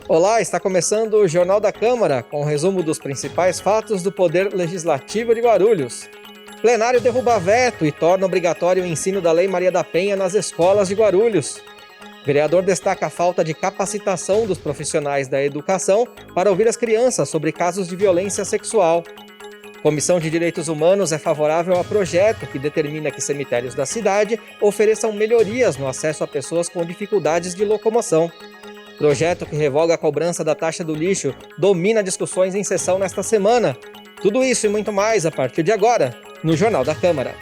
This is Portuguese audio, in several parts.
Olá, está começando o Jornal da Câmara, com o resumo dos principais fatos do Poder Legislativo de Guarulhos. Plenário derruba veto e torna obrigatório o ensino da Lei Maria da Penha nas escolas de Guarulhos. Vereador destaca a falta de capacitação dos profissionais da educação para ouvir as crianças sobre casos de violência sexual. Comissão de Direitos Humanos é favorável a projeto que determina que cemitérios da cidade ofereçam melhorias no acesso a pessoas com dificuldades de locomoção. Projeto que revoga a cobrança da taxa do lixo domina discussões em sessão nesta semana. Tudo isso e muito mais a partir de agora, no Jornal da Câmara.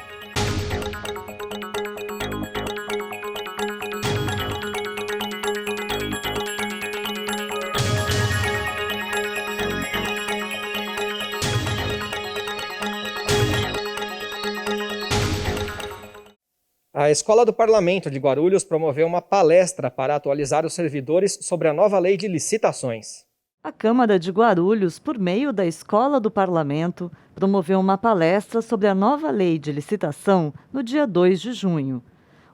A Escola do Parlamento de Guarulhos promoveu uma palestra para atualizar os servidores sobre a nova lei de licitações. A Câmara de Guarulhos, por meio da Escola do Parlamento, promoveu uma palestra sobre a nova lei de licitação no dia 2 de junho.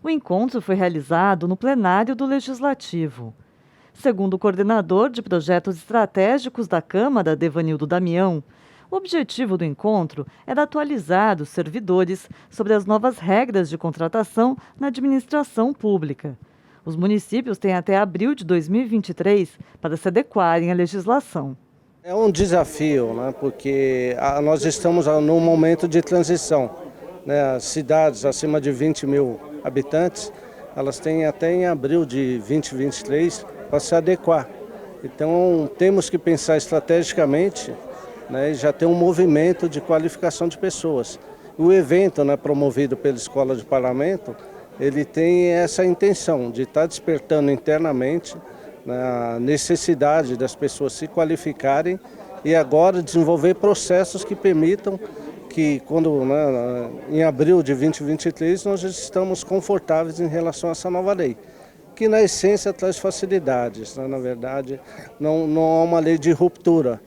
O encontro foi realizado no plenário do Legislativo. Segundo o coordenador de projetos estratégicos da Câmara, Devanildo Damião, o objetivo do encontro era atualizar os servidores sobre as novas regras de contratação na administração pública. Os municípios têm até abril de 2023 para se adequarem à legislação. É um desafio, né? Porque nós estamos num momento de transição, né? As cidades acima de 20 mil habitantes, elas têm até em abril de 2023 para se adequar. Então temos que pensar estrategicamente, né, já tem um movimento de qualificação de pessoas. O evento, né, promovido pela Escola de Parlamento, ele tem essa intenção de estar despertando internamente, né, a necessidade das pessoas se qualificarem e agora desenvolver processos que permitam que, quando, né, em abril de 2023, nós estamos confortáveis em relação a essa nova lei, que na essência traz facilidades, né, na verdade não é uma lei de ruptura,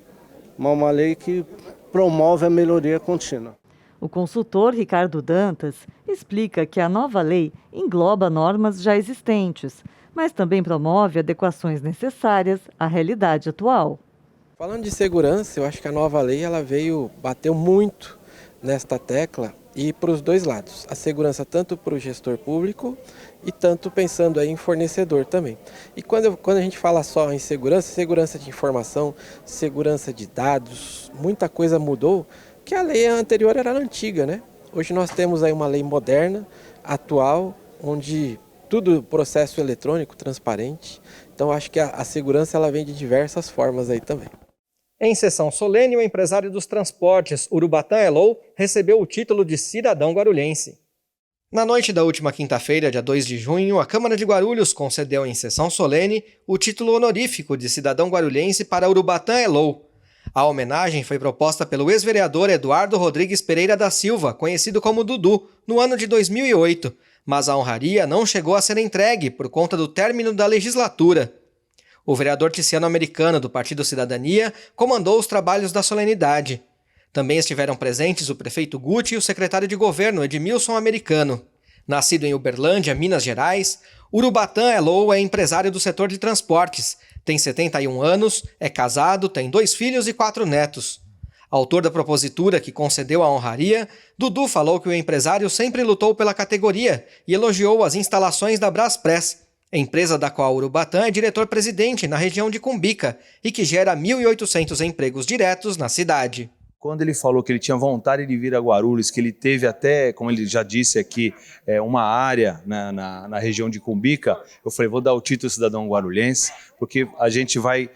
uma lei que promove a melhoria contínua. O consultor Ricardo Dantas explica que a nova lei engloba normas já existentes, mas também promove adequações necessárias à realidade atual. Falando de segurança, eu acho que a nova lei bateu muito nesta tecla e para os dois lados. A segurança tanto para o gestor público e tanto pensando aí em fornecedor também. E quando a gente fala só em segurança de informação, segurança de dados, muita coisa mudou, que a lei anterior era antiga, né? Hoje nós temos aí uma lei moderna, atual, onde tudo processo eletrônico, transparente. Então acho que a segurança ela vem de diversas formas aí também. Em sessão solene, o empresário dos transportes, Urubatã Elou, recebeu o título de cidadão guarulhense. Na noite da última quinta-feira, dia 2 de junho, a Câmara de Guarulhos concedeu em sessão solene o título honorífico de cidadão guarulhense para Urubatã Elou. A homenagem foi proposta pelo ex-vereador Eduardo Rodrigues Pereira da Silva, conhecido como Dudu, no ano de 2008, mas a honraria não chegou a ser entregue por conta do término da legislatura. O vereador Ticiano Americano, do Partido Cidadania, comandou os trabalhos da solenidade. Também estiveram presentes o prefeito Guti e o secretário de governo Edmilson Americano. Nascido em Uberlândia, Minas Gerais, Urubatã Elou é empresário do setor de transportes, tem 71 anos, é casado, tem 2 filhos e 4 netos. Autor da propositura que concedeu a honraria, Dudu falou que o empresário sempre lutou pela categoria e elogiou as instalações da Braspress, empresa da qual Urubatã é diretor-presidente na região de Cumbica e que gera 1.800 empregos diretos na cidade. Quando ele falou que ele tinha vontade de vir a Guarulhos, que ele teve até, como ele já disse aqui, uma área na região de Cumbica, eu falei, vou dar o título cidadão guarulhense, porque a gente vai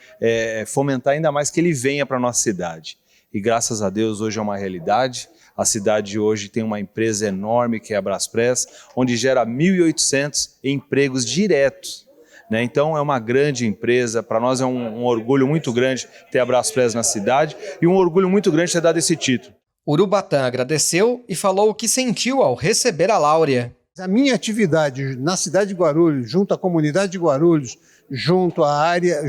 fomentar ainda mais que ele venha para a nossa cidade. E graças a Deus hoje é uma realidade. A cidade hoje tem uma empresa enorme que é a Braspress, onde gera 1.800 empregos diretos. Então é uma grande empresa, para nós é um orgulho muito grande ter a Braspress na cidade e um orgulho muito grande ter dado esse título. Urubatã agradeceu e falou o que sentiu ao receber a láurea. A minha atividade na cidade de Guarulhos, junto à comunidade de Guarulhos, junto à área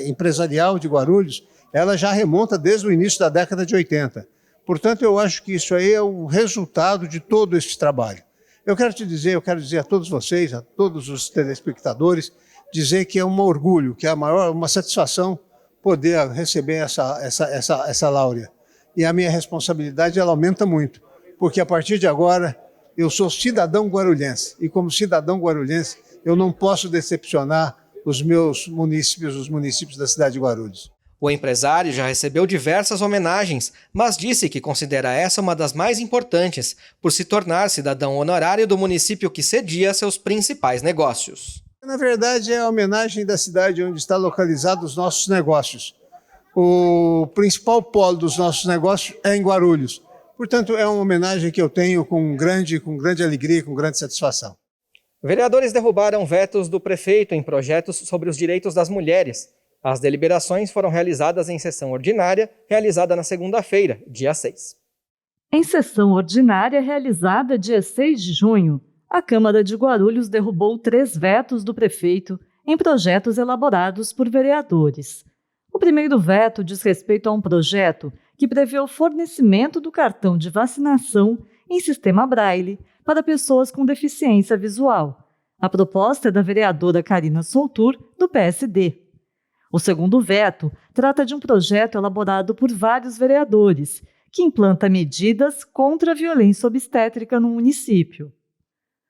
empresarial de Guarulhos, ela já remonta desde o início da década de 80. Portanto, eu acho que isso aí é o resultado de todo esse trabalho. Eu quero dizer a todos vocês, a todos os telespectadores, dizer que é um orgulho, que é uma satisfação poder receber essa láurea. E a minha responsabilidade ela aumenta muito, porque a partir de agora eu sou cidadão guarulhense, e como cidadão guarulhense eu não posso decepcionar os meus munícipes, os municípios da cidade de Guarulhos. O empresário já recebeu diversas homenagens, mas disse que considera essa uma das mais importantes, por se tornar cidadão honorário do município que cedia seus principais negócios. Na verdade, é a homenagem da cidade onde está localizados os nossos negócios. O principal polo dos nossos negócios é em Guarulhos. Portanto, é uma homenagem que eu tenho com grande alegria e com grande satisfação. Vereadores derrubaram vetos do prefeito em projetos sobre os direitos das mulheres. As deliberações foram realizadas em sessão ordinária, realizada na segunda-feira, dia 6. Em sessão ordinária realizada dia 6 de junho, a Câmara de Guarulhos derrubou 3 vetos do prefeito em projetos elaborados por vereadores. O primeiro veto diz respeito a um projeto que prevê o fornecimento do cartão de vacinação em sistema Braille para pessoas com deficiência visual. A proposta é da vereadora Karina Soltur, do PSD. O segundo veto trata de um projeto elaborado por vários vereadores, que implanta medidas contra a violência obstétrica no município.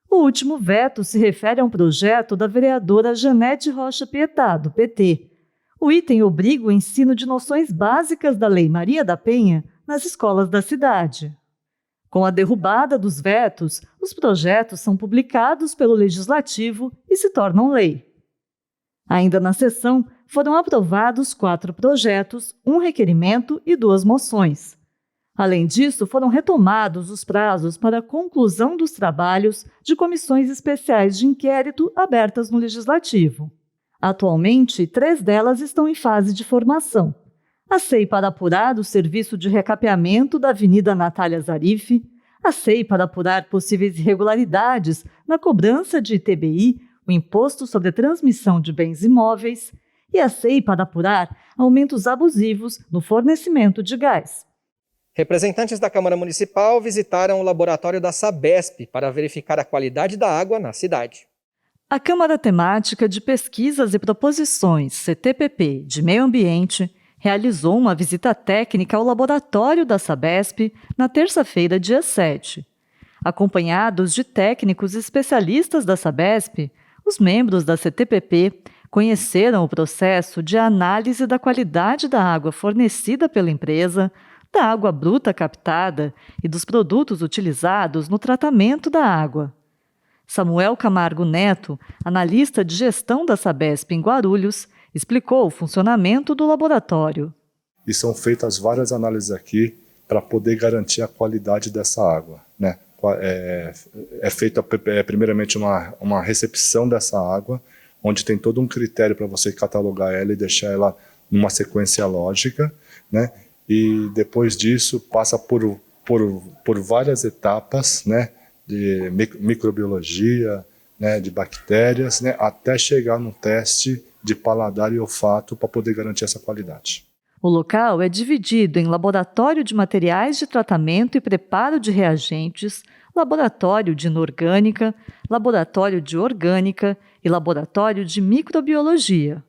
O último veto se refere a um projeto da vereadora Janete Rocha Pietá, do PT. O item obriga o ensino de noções básicas da Lei Maria da Penha nas escolas da cidade. Com a derrubada dos vetos, os projetos são publicados pelo Legislativo e se tornam lei. Ainda na sessão, foram aprovados 4 projetos, 1 requerimento e 2 moções. Além disso, foram retomados os prazos para a conclusão dos trabalhos de comissões especiais de inquérito abertas no Legislativo. Atualmente, 3 delas estão em fase de formação. A SEI para apurar o serviço de recapeamento da Avenida Natália Zarif, a SEI para apurar possíveis irregularidades na cobrança de ITBI, o Imposto sobre a Transmissão de Bens Imóveis, e a SEI para apurar aumentos abusivos no fornecimento de gás. Representantes da Câmara Municipal visitaram o laboratório da Sabesp para verificar a qualidade da água na cidade. A Câmara Temática de Pesquisas e Proposições, CTPP, de Meio Ambiente, realizou uma visita técnica ao laboratório da Sabesp na terça-feira, dia 7. Acompanhados de técnicos e especialistas da Sabesp, os membros da CTPP conheceram o processo de análise da qualidade da água fornecida pela empresa, da água bruta captada e dos produtos utilizados no tratamento da água. Samuel Camargo Neto, analista de gestão da Sabesp em Guarulhos, explicou o funcionamento do laboratório. E são feitas várias análises aqui para poder garantir a qualidade dessa água, né? É feita primeiramente uma recepção dessa água, onde tem todo um critério para você catalogar ela e deixar ela numa sequência lógica, né? E depois disso passa por várias etapas, né? De microbiologia, né? De bactérias, né? Até chegar no teste de paladar e olfato para poder garantir essa qualidade. O local é dividido em laboratório de materiais de tratamento e preparo de reagentes, laboratório de inorgânica, laboratório de orgânica e laboratório de microbiologia.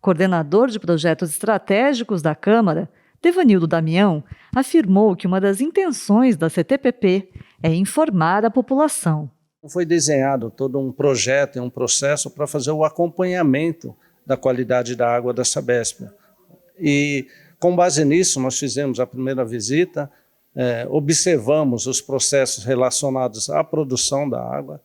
Coordenador de projetos estratégicos da Câmara, Devanildo Damião, afirmou que uma das intenções da CTPP é informar a população. Foi desenhado todo um projeto e um processo para fazer o acompanhamento da qualidade da água da Sabesp. E, com base nisso, nós fizemos a primeira visita, observamos os processos relacionados à produção da água,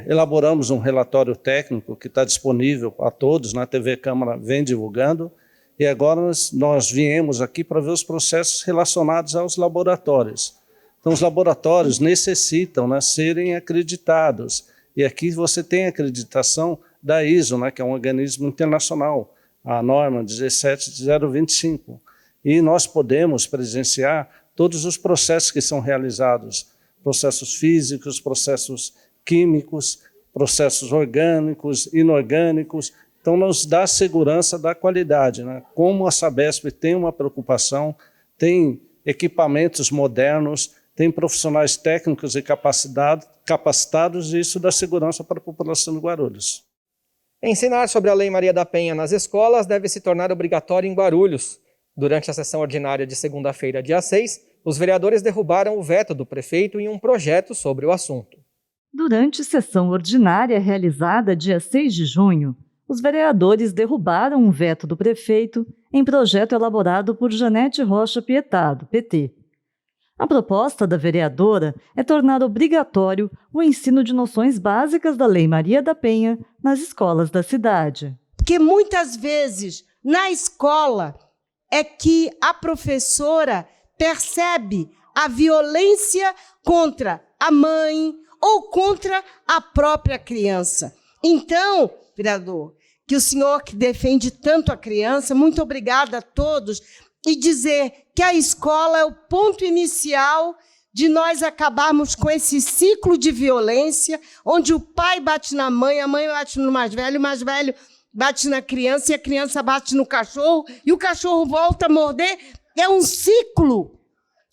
elaboramos um relatório técnico que está disponível a todos, na TV Câmara vem divulgando, e agora nós viemos aqui para ver os processos relacionados aos laboratórios. Então, os laboratórios necessitam, né, serem acreditados, e aqui você tem a acreditação da ISO, né, que é um organismo internacional, a norma 17025, e nós podemos presenciar todos os processos que são realizados, processos físicos, processos químicos, processos orgânicos, inorgânicos, então nos dá segurança da qualidade, né? Como a Sabesp tem uma preocupação, tem equipamentos modernos, tem profissionais técnicos e capacitados, e isso dá segurança para a população de Guarulhos. Ensinar sobre a Lei Maria da Penha nas escolas deve se tornar obrigatório em Guarulhos. Durante a sessão ordinária de segunda-feira, dia 6, os vereadores derrubaram o veto do prefeito em um projeto sobre o assunto. Durante sessão ordinária realizada dia 6 de junho, os vereadores derrubaram um veto do prefeito em projeto elaborado por Janete Rocha Pietado, PT. A proposta da vereadora é tornar obrigatório o ensino de noções básicas da Lei Maria da Penha nas escolas da cidade. Porque muitas vezes, na escola, é que a professora percebe a violência contra a mãe ou contra a própria criança. Então, vereador, que o senhor que defende tanto a criança, muito obrigada a todos, e dizer que a escola é o ponto inicial de nós acabarmos com esse ciclo de violência, onde o pai bate na mãe, a mãe bate no mais velho, o mais velho bate na criança, e a criança bate no cachorro, e o cachorro volta a morder. É um ciclo.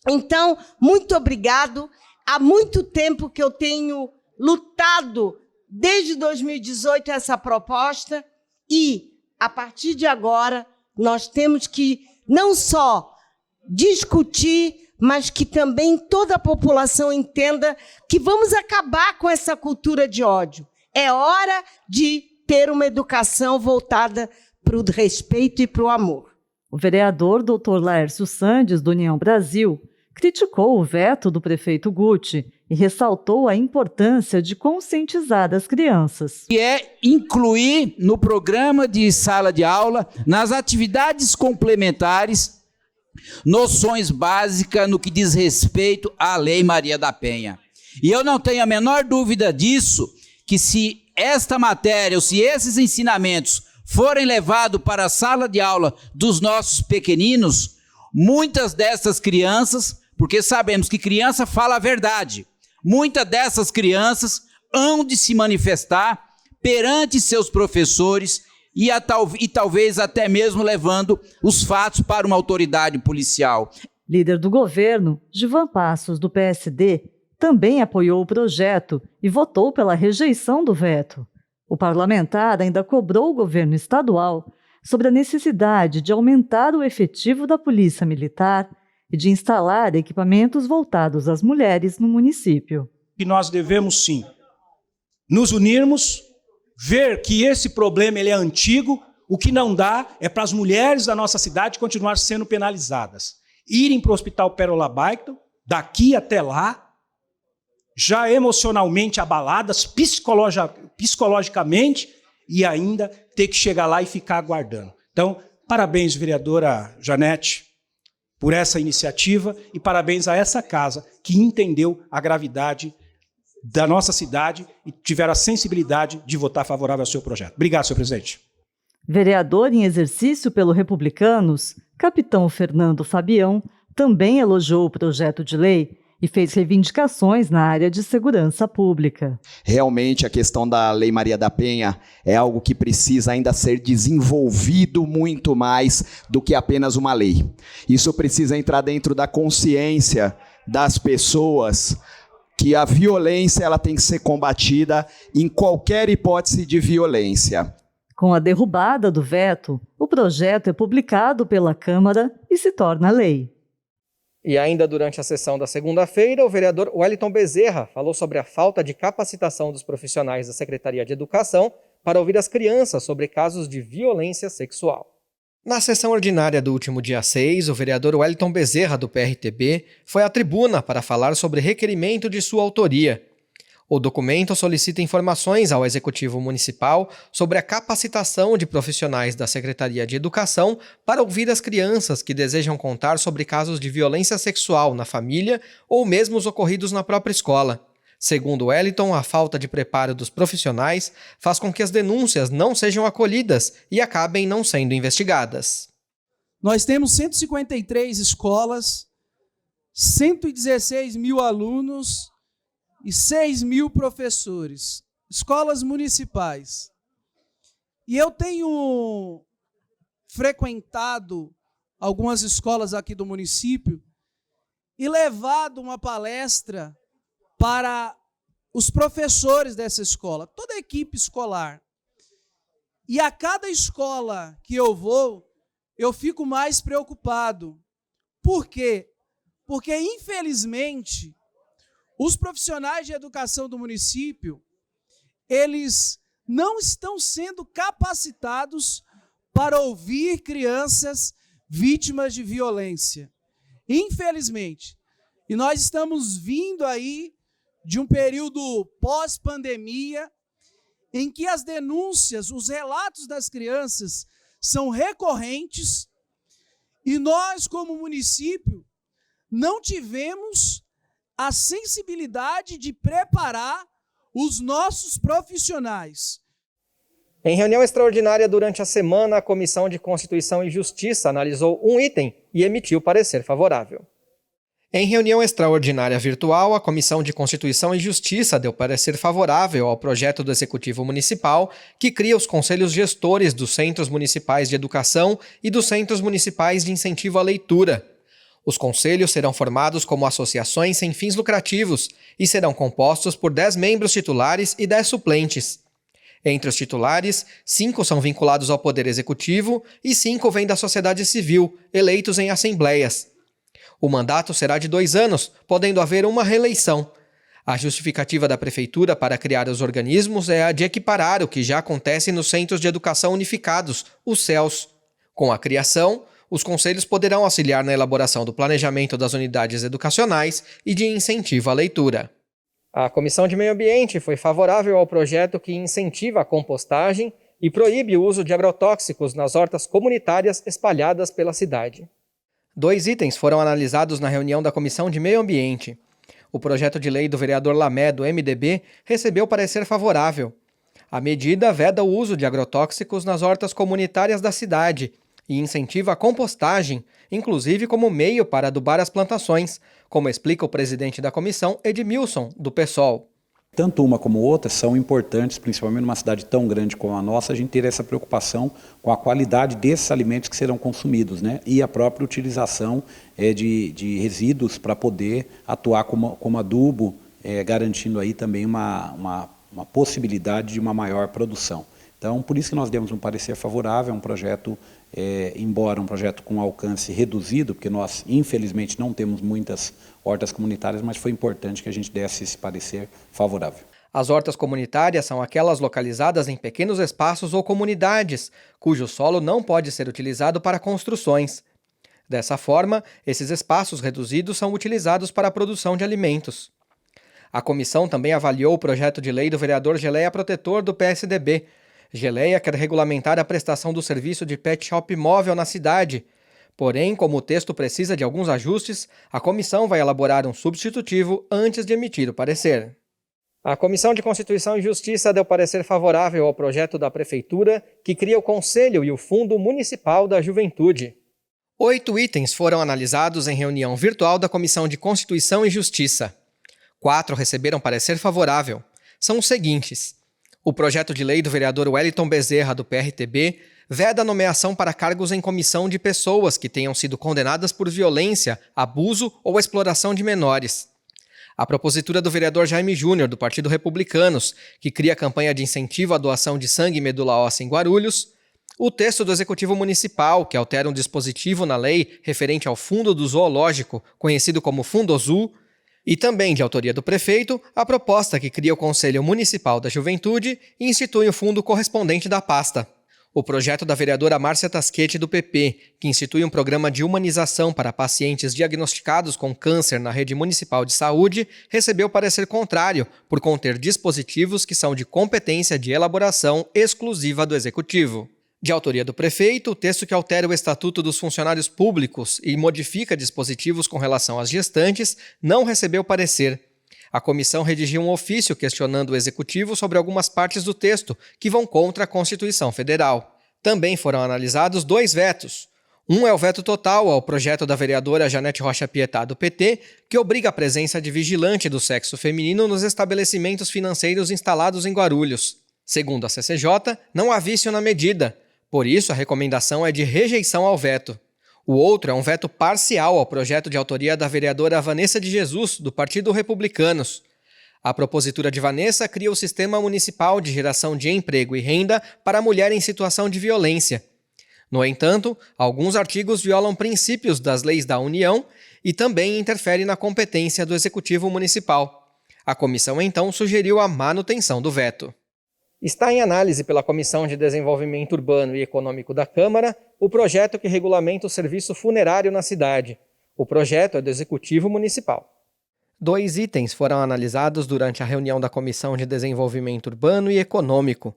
Então, muito obrigado. Há muito tempo que eu tenho lutado, desde 2018, essa proposta, e, a partir de agora, nós temos que não só discutir, mas que também toda a população entenda que vamos acabar com essa cultura de ódio. É hora de ter uma educação voltada para o respeito e para o amor. O vereador Dr. Laércio Sandes, do União Brasil, criticou o veto do prefeito Guti e ressaltou a importância de conscientizar as crianças. E é incluir no programa de sala de aula, nas atividades complementares, noções básicas no que diz respeito à Lei Maria da Penha. E eu não tenho a menor dúvida disso, que se esta matéria, ou se esses ensinamentos forem levados para a sala de aula dos nossos pequeninos, muitas dessas crianças, porque sabemos que criança fala a verdade, muitas dessas crianças hão de se manifestar perante seus professores e talvez até mesmo levando os fatos para uma autoridade policial. Líder do governo, Gilvan Passos, do PSD, também apoiou o projeto e votou pela rejeição do veto. O parlamentar ainda cobrou o governo estadual sobre a necessidade de aumentar o efetivo da Polícia Militar e de instalar equipamentos voltados às mulheres no município. E nós devemos, sim, nos unirmos, ver que esse problema ele é antigo, o que não dá é para as mulheres da nossa cidade continuar sendo penalizadas. Irem para o Hospital Pérola Baicton, daqui até lá, já emocionalmente abaladas, psicologicamente, e ainda ter que chegar lá e ficar aguardando. Então, parabéns, vereadora Janete, por essa iniciativa, e parabéns a essa casa que entendeu a gravidade da nossa cidade e tiveram a sensibilidade de votar favorável ao seu projeto. Obrigado, senhor presidente. Vereador em exercício pelo Republicanos, capitão Fernando Fabião, também elogiou o projeto de lei e fez reivindicações na área de segurança pública. Realmente a questão da Lei Maria da Penha é algo que precisa ainda ser desenvolvido muito mais do que apenas uma lei. Isso precisa entrar dentro da consciência das pessoas, que a violência ela tem que ser combatida em qualquer hipótese de violência. Com a derrubada do veto, o projeto é publicado pela Câmara e se torna lei. E ainda durante a sessão da segunda-feira, o vereador Wellington Bezerra falou sobre a falta de capacitação dos profissionais da Secretaria de Educação para ouvir as crianças sobre casos de violência sexual. Na sessão ordinária do último dia 6, o vereador Wellington Bezerra, do PRTB, foi à tribuna para falar sobre requerimento de sua autoria. O documento solicita informações ao Executivo Municipal sobre a capacitação de profissionais da Secretaria de Educação para ouvir as crianças que desejam contar sobre casos de violência sexual na família ou mesmo os ocorridos na própria escola. Segundo Wellington, a falta de preparo dos profissionais faz com que as denúncias não sejam acolhidas e acabem não sendo investigadas. Nós temos 153 escolas, 116 mil alunos e 6 mil professores, escolas municipais. E eu tenho frequentado algumas escolas aqui do município e levado uma palestra para os professores dessa escola, toda a equipe escolar. E a cada escola que eu vou, eu fico mais preocupado. Por quê? Porque, infelizmente, os profissionais de educação do município, eles não estão sendo capacitados para ouvir crianças vítimas de violência. Infelizmente. E nós estamos vindo aí de um período pós-pandemia, em que as denúncias, os relatos das crianças são recorrentes, e nós, como município, não tivemos a sensibilidade de preparar os nossos profissionais. Em reunião extraordinária durante a semana, a Comissão de Constituição e Justiça analisou um item e emitiu parecer favorável. Em reunião extraordinária virtual, a Comissão de Constituição e Justiça deu parecer favorável ao projeto do Executivo Municipal que cria os conselhos gestores dos Centros Municipais de Educação e dos Centros Municipais de Incentivo à Leitura. Os conselhos serão formados como associações sem fins lucrativos e serão compostos por 10 membros titulares e 10 suplentes. Entre os titulares, 5 são vinculados ao Poder Executivo e 5 vêm da sociedade civil, eleitos em assembleias. O mandato será de 2 anos, podendo haver uma reeleição. A justificativa da Prefeitura para criar os organismos é a de equiparar o que já acontece nos Centros de Educação Unificados, os CEUs. Com a criação, os conselhos poderão auxiliar na elaboração do planejamento das unidades educacionais e de incentivo à leitura. A Comissão de Meio Ambiente foi favorável ao projeto que incentiva a compostagem e proíbe o uso de agrotóxicos nas hortas comunitárias espalhadas pela cidade. 2 itens foram analisados na reunião da Comissão de Meio Ambiente. O projeto de lei do vereador Lamé, do MDB, recebeu parecer favorável. A medida veda o uso de agrotóxicos nas hortas comunitárias da cidade e incentiva a compostagem, inclusive como meio para adubar as plantações, como explica o presidente da comissão, Edmilson, do PSOL. Tanto uma como outra são importantes, principalmente numa cidade tão grande como a nossa, a gente ter essa preocupação com a qualidade desses alimentos que serão consumidos, né? E a própria utilização de resíduos para poder atuar como adubo, garantindo aí também uma possibilidade de uma maior produção. Então, por isso que nós demos um parecer favorável, é um projeto, embora um projeto com alcance reduzido, porque nós, infelizmente, não temos muitas hortas comunitárias, mas foi importante que a gente desse esse parecer favorável. As hortas comunitárias são aquelas localizadas em pequenos espaços ou comunidades, cujo solo não pode ser utilizado para construções. Dessa forma, esses espaços reduzidos são utilizados para a produção de alimentos. A comissão também avaliou o projeto de lei do vereador Geleia Protetor, do PSDB. Geleia quer regulamentar a prestação do serviço de pet shop móvel na cidade. Porém, como o texto precisa de alguns ajustes, a comissão vai elaborar um substitutivo antes de emitir o parecer. A Comissão de Constituição e Justiça deu parecer favorável ao projeto da Prefeitura que cria o Conselho e o Fundo Municipal da Juventude. 8 itens foram analisados em reunião virtual da Comissão de Constituição e Justiça. 4 receberam parecer favorável. São os seguintes: o projeto de lei do vereador Wellington Bezerra, do PRTB, veda a nomeação para cargos em comissão de pessoas que tenham sido condenadas por violência, abuso ou exploração de menores. A propositura do vereador Jaime Júnior, do Partido Republicanos, que cria a campanha de incentivo à doação de sangue e medula óssea em Guarulhos. O texto do Executivo Municipal, que altera um dispositivo na lei referente ao Fundo do Zoológico, conhecido como Fundozu. E também, de autoria do prefeito, a proposta que cria o Conselho Municipal da Juventude e institui o fundo correspondente da pasta. O projeto da vereadora Márcia Tasquete, do PP, que institui um programa de humanização para pacientes diagnosticados com câncer na rede municipal de saúde, recebeu parecer contrário, por conter dispositivos que são de competência de elaboração exclusiva do Executivo. De autoria do prefeito, o texto que altera o Estatuto dos Funcionários Públicos e modifica dispositivos com relação às gestantes não recebeu parecer. A comissão redigiu um ofício questionando o Executivo sobre algumas partes do texto que vão contra a Constituição Federal. Também foram analisados 2 vetos. Um é o veto total ao projeto da vereadora Janete Rocha Pietá, do PT, que obriga a presença de vigilante do sexo feminino nos estabelecimentos financeiros instalados em Guarulhos. Segundo a CCJ, não há vício na medida. Por isso, a recomendação é de rejeição ao veto. O outro é um veto parcial ao projeto de autoria da vereadora Vanessa de Jesus, do Partido Republicanos. A propositura de Vanessa cria o Sistema Municipal de Geração de Emprego e Renda para a Mulher em Situação de Violência. No entanto, alguns artigos violam princípios das leis da União e também interferem na competência do Executivo Municipal. A comissão, então, sugeriu a manutenção do veto. Está em análise pela Comissão de Desenvolvimento Urbano e Econômico da Câmara o projeto que regulamenta o serviço funerário na cidade. O projeto é do Executivo Municipal. 2 itens foram analisados durante a reunião da Comissão de Desenvolvimento Urbano e Econômico.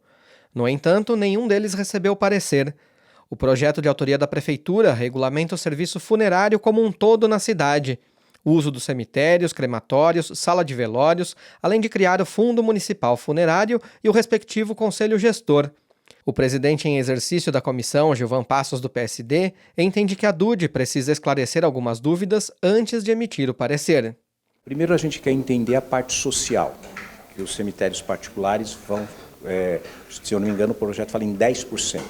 No entanto, nenhum deles recebeu parecer. O projeto de autoria da Prefeitura regulamenta o serviço funerário como um todo na cidade. O uso dos cemitérios, crematórios, sala de velórios, além de criar o Fundo Municipal Funerário e o respectivo Conselho Gestor. O presidente em exercício da comissão, Gilvan Passos, do PSD, entende que a DUD precisa esclarecer algumas dúvidas antes de emitir o parecer. Primeiro, a gente quer entender a parte social, que os cemitérios particulares vão, se eu não me engano, o projeto fala em 10%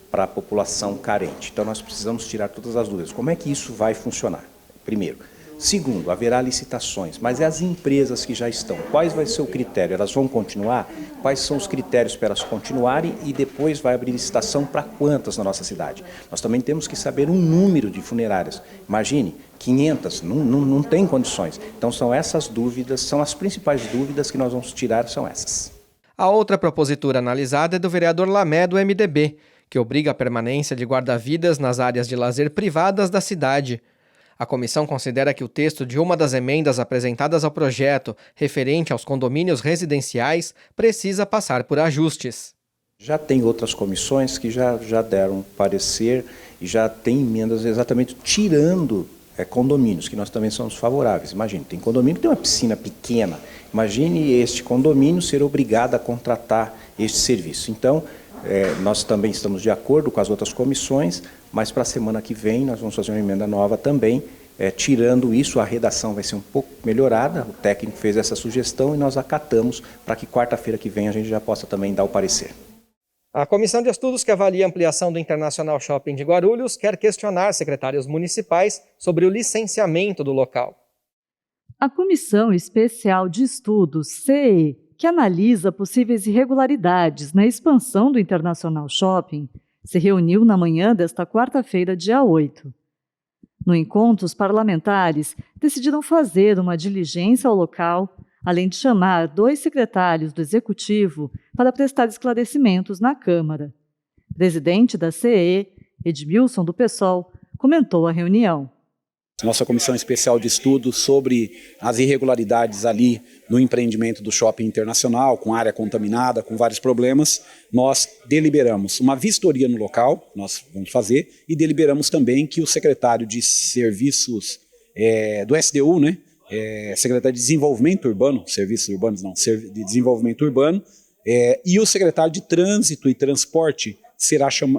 para a população carente. Então, nós precisamos tirar todas as dúvidas. Como é que isso vai funcionar? Primeiro. Segundo, haverá licitações, mas é as empresas que já estão. Quais vai ser o critério? Elas vão continuar? Quais são os critérios para elas continuarem e depois vai abrir licitação para quantas na nossa cidade? Nós também temos que saber um número de funerárias. Imagine, 500, não tem condições. Então são essas dúvidas, são as principais dúvidas que nós vamos tirar, são essas. A outra propositura analisada é do vereador Lamé, do MDB, que obriga a permanência de guarda-vidas nas áreas de lazer privadas da cidade. A comissão considera que o texto de uma das emendas apresentadas ao projeto, referente aos condomínios residenciais, precisa passar por ajustes. Já tem outras comissões que já deram parecer e já tem emendas exatamente tirando condomínios, que nós também somos favoráveis. Imagine, tem condomínio que tem uma piscina pequena. Imagine este condomínio ser obrigado a contratar este serviço. Então, nós também estamos de acordo com as outras comissões, mas para a semana que vem nós vamos fazer uma emenda nova também, tirando isso, a redação vai ser um pouco melhorada, o técnico fez essa sugestão e nós acatamos para que quarta-feira que vem a gente já possa também dar o parecer. A Comissão de Estudos que avalia a ampliação do International Shopping de Guarulhos quer questionar secretários municipais sobre o licenciamento do local. A Comissão Especial de Estudos, CE, que analisa possíveis irregularidades na expansão do International Shopping, se reuniu na manhã desta quarta-feira, dia 8. No encontro, os parlamentares decidiram fazer uma diligência ao local, além de chamar 2 secretários do Executivo para prestar esclarecimentos na Câmara. O presidente da CE, Edmilson, do PSOL, comentou a reunião. Nossa Comissão Especial de Estudos sobre as irregularidades ali no empreendimento do Shopping Internacional, com área contaminada, com vários problemas, nós deliberamos uma vistoria no local, nós vamos fazer, e deliberamos também que o secretário de Serviços do SDU, secretário de Desenvolvimento Urbano, Serviços Urbanos não, de Desenvolvimento Urbano, e o secretário de Trânsito e Transporte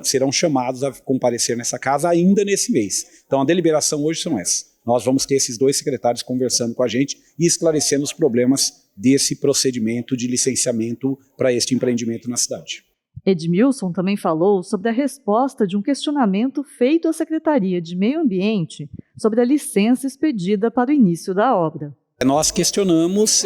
serão chamados a comparecer nessa casa ainda nesse mês. Então a deliberação hoje são essas. Nós vamos ter esses 2 secretários conversando com a gente e esclarecendo os problemas desse procedimento de licenciamento para este empreendimento na cidade. Edmilson também falou sobre a resposta de um questionamento feito à Secretaria de Meio Ambiente sobre a licença expedida para o início da obra. Nós questionamos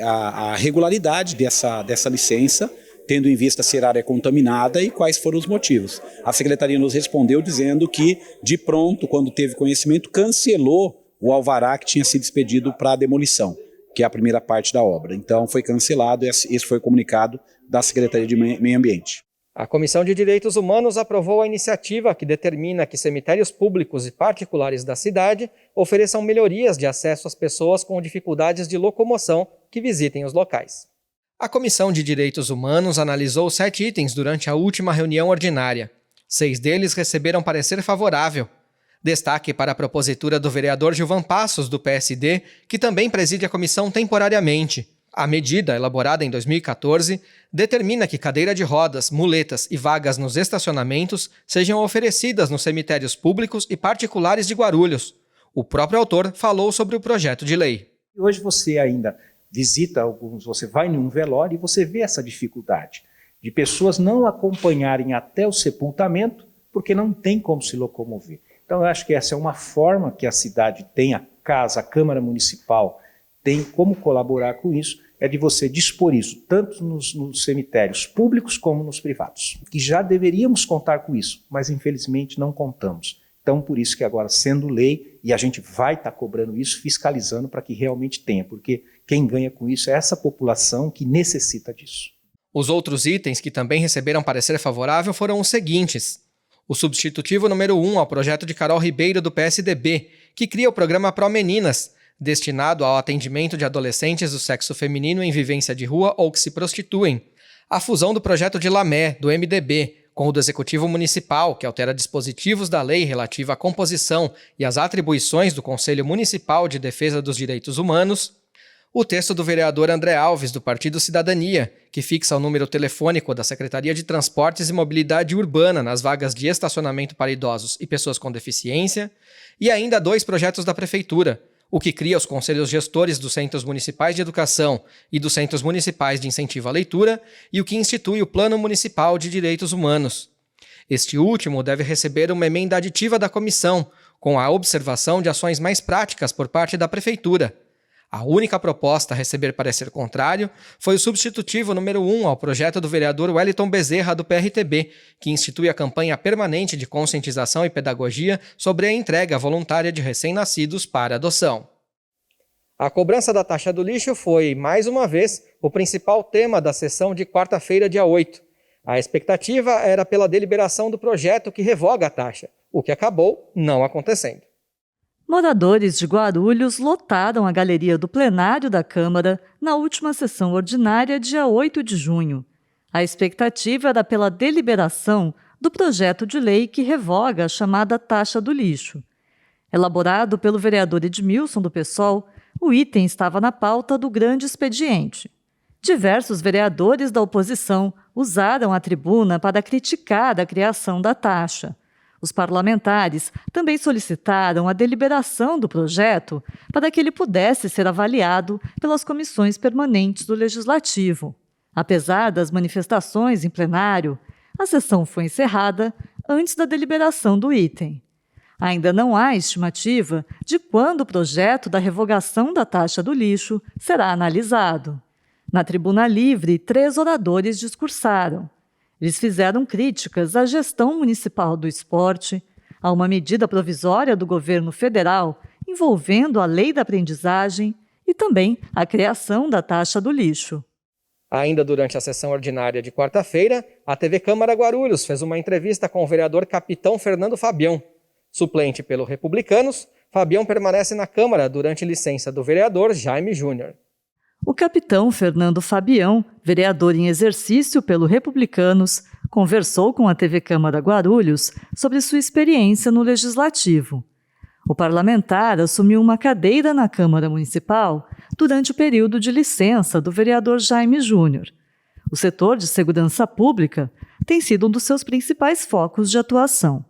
a regularidade dessa licença, tendo em vista ser área contaminada e quais foram os motivos. A Secretaria nos respondeu dizendo que, de pronto, quando teve conhecimento, cancelou o alvará que tinha sido expedido para a demolição, que é a primeira parte da obra. Então, foi cancelado, esse foi o comunicado da Secretaria de Meio Ambiente. A Comissão de Direitos Humanos aprovou a iniciativa que determina que cemitérios públicos e particulares da cidade ofereçam melhorias de acesso às pessoas com dificuldades de locomoção que visitem os locais. A Comissão de Direitos Humanos analisou 7 itens durante a última reunião ordinária. 6 deles receberam parecer favorável. Destaque para a propositura do vereador Gilvan Passos, do PSD, que também preside a comissão temporariamente. A medida, elaborada em 2014, determina que cadeira de rodas, muletas e vagas nos estacionamentos sejam oferecidas nos cemitérios públicos e particulares de Guarulhos. O próprio autor falou sobre o projeto de lei. Hoje você ainda visita alguns, você vai em um velório e você vê essa dificuldade de pessoas não acompanharem até o sepultamento porque não tem como se locomover. Então eu acho que essa é uma forma que a cidade tem, a Câmara Municipal tem como colaborar com isso é de você dispor isso, tanto nos cemitérios públicos como nos privados, que já deveríamos contar com isso, mas infelizmente não contamos. Então, por isso que agora, sendo lei, e a gente vai estar cobrando isso, fiscalizando para que realmente tenha, porque quem ganha com isso é essa população que necessita disso. Os outros itens que também receberam parecer favorável foram os seguintes. O substitutivo número 1 ao projeto de Carol Ribeiro, do PSDB, que cria o programa Pro Meninas, destinado ao atendimento de adolescentes do sexo feminino em vivência de rua ou que se prostituem. A fusão do projeto de Lamé, do MDB, com o do Executivo Municipal, que altera dispositivos da lei relativa à composição e às atribuições do Conselho Municipal de Defesa dos Direitos Humanos. O texto do vereador André Alves, do Partido Cidadania, que fixa o número telefônico da Secretaria de Transportes e Mobilidade Urbana nas vagas de estacionamento para idosos e pessoas com deficiência. E ainda 2 projetos da Prefeitura, o que cria os conselhos gestores dos Centros Municipais de Educação e dos Centros Municipais de Incentivo à Leitura e o que institui o Plano Municipal de Direitos Humanos. Este último deve receber uma emenda aditiva da comissão, com a observação de ações mais práticas por parte da Prefeitura. A única proposta a receber parecer contrário foi o substitutivo número 1 ao projeto do vereador Wellington Bezerra, do PRTB, que institui a campanha permanente de conscientização e pedagogia sobre a entrega voluntária de recém-nascidos para adoção. A cobrança da taxa do lixo foi, mais uma vez, o principal tema da sessão de quarta-feira, dia 8. A expectativa era pela deliberação do projeto que revoga a taxa, o que acabou não acontecendo. Moradores de Guarulhos lotaram a galeria do plenário da Câmara na última sessão ordinária, dia 8 de junho. A expectativa era pela deliberação do projeto de lei que revoga a chamada taxa do lixo. Elaborado pelo vereador Edmilson, do PSOL, o item estava na pauta do grande expediente. Diversos vereadores da oposição usaram a tribuna para criticar a criação da taxa. Os parlamentares também solicitaram a deliberação do projeto para que ele pudesse ser avaliado pelas comissões permanentes do Legislativo. Apesar das manifestações em plenário, a sessão foi encerrada antes da deliberação do item. Ainda não há estimativa de quando o projeto da revogação da taxa do lixo será analisado. Na tribuna livre, 3 oradores discursaram. Eles fizeram críticas à gestão municipal do esporte, a uma medida provisória do governo federal envolvendo a lei da aprendizagem e também a criação da taxa do lixo. Ainda durante a sessão ordinária de quarta-feira, a TV Câmara Guarulhos fez uma entrevista com o vereador Capitão Fernando Fabião. Suplente pelo Republicanos, Fabião permanece na Câmara durante licença do vereador Jaime Júnior. O capitão Fernando Fabião, vereador em exercício pelo Republicanos, conversou com a TV Câmara Guarulhos sobre sua experiência no Legislativo. O parlamentar assumiu uma cadeira na Câmara Municipal durante o período de licença do vereador Jaime Júnior. O setor de segurança pública tem sido um dos seus principais focos de atuação.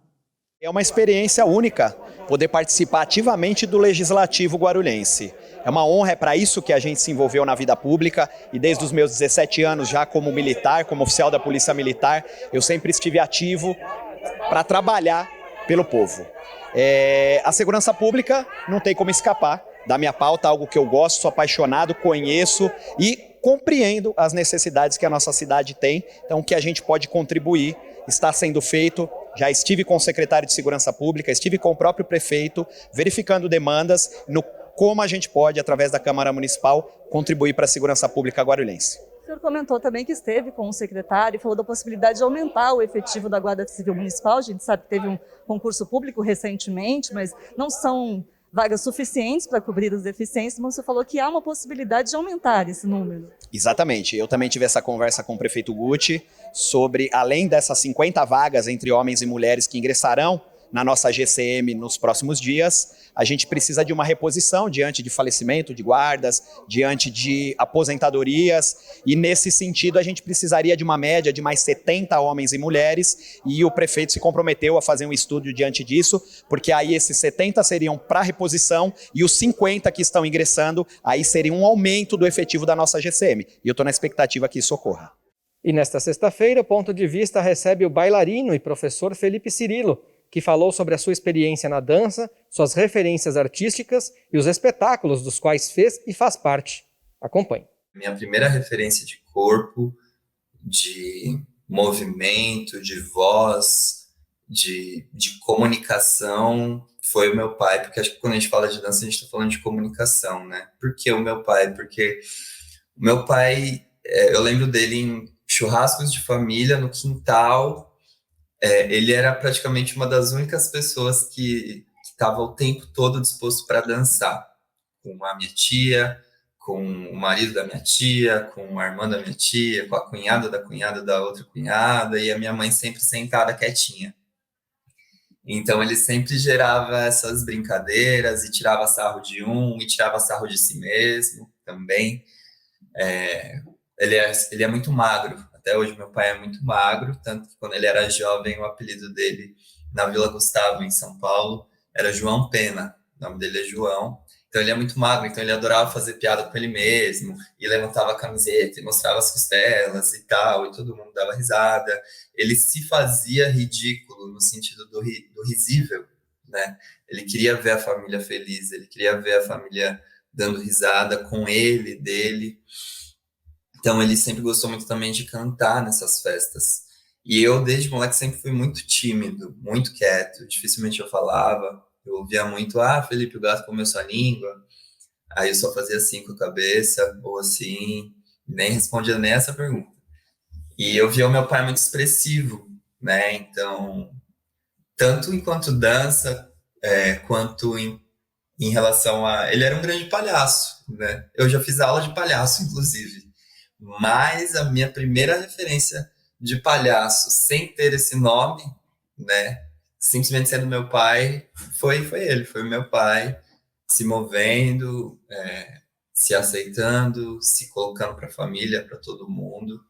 É uma experiência única poder participar ativamente do Legislativo guarulhense. É uma honra, é para isso que a gente se envolveu na vida pública e desde os meus 17 anos já como militar, como oficial da Polícia Militar, eu sempre estive ativo para trabalhar pelo povo. A segurança pública não tem como escapar da minha pauta, algo que eu gosto, sou apaixonado, conheço e compreendo as necessidades que a nossa cidade tem, então o que a gente pode contribuir está sendo feito. Já estive com o secretário de Segurança Pública, estive com o próprio prefeito, verificando demandas no como a gente pode, através da Câmara Municipal, contribuir para a segurança pública guarulhense. O senhor comentou também que esteve com o secretário e falou da possibilidade de aumentar o efetivo da Guarda Civil Municipal. A gente sabe que teve um concurso público recentemente, mas não são vagas suficientes para cobrir as deficiências, mas você falou que há uma possibilidade de aumentar esse número. Exatamente. Eu também tive essa conversa com o prefeito Guti sobre, além dessas 50 vagas entre homens e mulheres que ingressarão na nossa GCM nos próximos dias, a gente precisa de uma reposição diante de falecimento de guardas, diante de aposentadorias, e nesse sentido a gente precisaria de uma média de mais 70 homens e mulheres, e o prefeito se comprometeu a fazer um estudo diante disso, porque aí esses 70 seriam para reposição e os 50 que estão ingressando, aí seria um aumento do efetivo da nossa GCM, e eu estou na expectativa que isso ocorra. E nesta sexta-feira, o Ponto de Vista recebe o bailarino e professor Felipe Cirilo, que falou sobre a sua experiência na dança, suas referências artísticas e os espetáculos dos quais fez e faz parte. Acompanhe. Minha primeira referência de corpo, de movimento, de voz, de comunicação, foi o meu pai, porque acho que quando a gente fala de dança, a gente está falando de comunicação, né? Por que o meu pai? Porque o meu pai, eu lembro dele em churrascos de família, no quintal, ele era praticamente uma das únicas pessoas que estava o tempo todo disposto para dançar, com a minha tia, com o marido da minha tia, com a irmã da minha tia, com a cunhada da outra cunhada, e a minha mãe sempre sentada quietinha. Então ele sempre gerava essas brincadeiras e tirava sarro de um e tirava sarro de si mesmo também. Ele é muito magro, até hoje meu pai é muito magro, tanto que quando ele era jovem o apelido dele na Vila Gustavo, em São Paulo, era João Pena, o nome dele é João. Então ele é muito magro, então ele adorava fazer piada com ele mesmo, e levantava a camiseta e mostrava as costelas e tal, e todo mundo dava risada. Ele se fazia ridículo no sentido do risível, né? Ele queria ver a família feliz, ele queria ver a família dando risada com ele, dele. Então ele sempre gostou muito também de cantar nessas festas. E eu, desde moleque, sempre fui muito tímido, muito quieto, dificilmente eu falava. Eu ouvia muito, Felipe, o gato comeu sua língua. Aí eu só fazia assim com a cabeça, ou assim, nem respondia nem essa pergunta. E eu via o meu pai muito expressivo, né? Então, tanto enquanto dança, quanto em relação a... Ele era um grande palhaço, né? Eu já fiz aula de palhaço, inclusive. Mas a minha primeira referência de palhaço, sem ter esse nome, né? Simplesmente sendo meu pai, foi ele, foi o meu pai se movendo, se aceitando, se colocando para a família, para todo mundo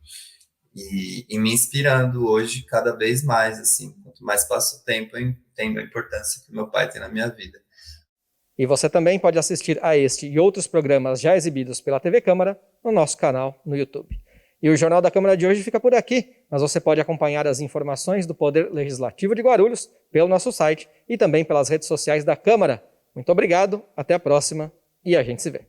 e me inspirando hoje cada vez mais, assim, quanto mais passo o tempo, eu entendo a importância que o meu pai tem na minha vida. E você também pode assistir a este e outros programas já exibidos pela TV Câmara no nosso canal no YouTube. E o Jornal da Câmara de hoje fica por aqui, mas você pode acompanhar as informações do Poder Legislativo de Guarulhos pelo nosso site e também pelas redes sociais da Câmara. Muito obrigado, até a próxima e a gente se vê.